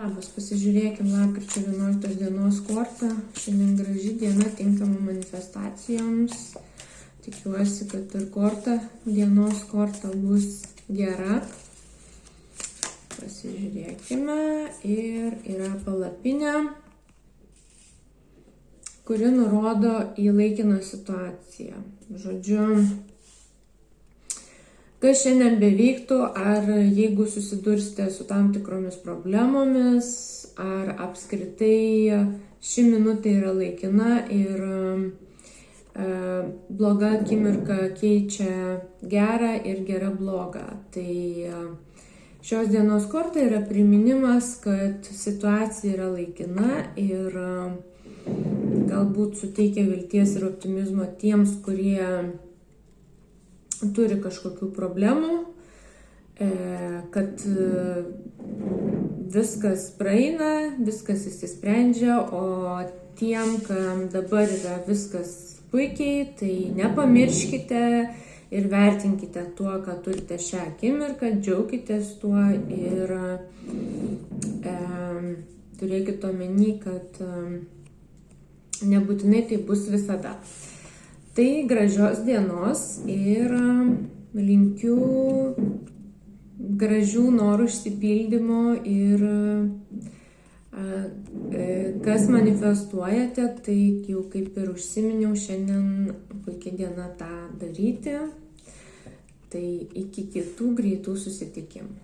Labas, pasižiūrėkim lapkričio 11 dienos kortą. Šiandien graži diena tinkama manifestacijoms. Tikiuosi, kad ir dienos korta bus gera. Pasižiūrėkime. Ir yra palapinė, kuri nurodo į laikiną situaciją. Žodžiu, kas šiandien bevyktų, ar jeigu susidursite su tam tikromis problemomis, ar apskritai ši minutė yra laikina ir bloga akimirka keičia gerą ir gera blogą. Tai šios dienos korta yra priminimas, kad situacija yra laikina ir galbūt suteikia vilties ir optimizmo tiems, kurie turi kažkokių problemų, kad viskas praeina, viskas išsisprendžia, o tiem, kam dabar yra viskas puikiai, tai nepamirškite ir vertinkite tuo, ką turite šią akimirką, džiaukitės tuo ir turėkite omeny, kad nebūtinai tai bus visada. Tai gražios dienos ir linkiu gražių norų išsipildymo ir kas manifestuojate, tai jau kaip ir užsiminiau, šiandien puikia diena tą daryti. Tai iki kitų greitų susitikimų.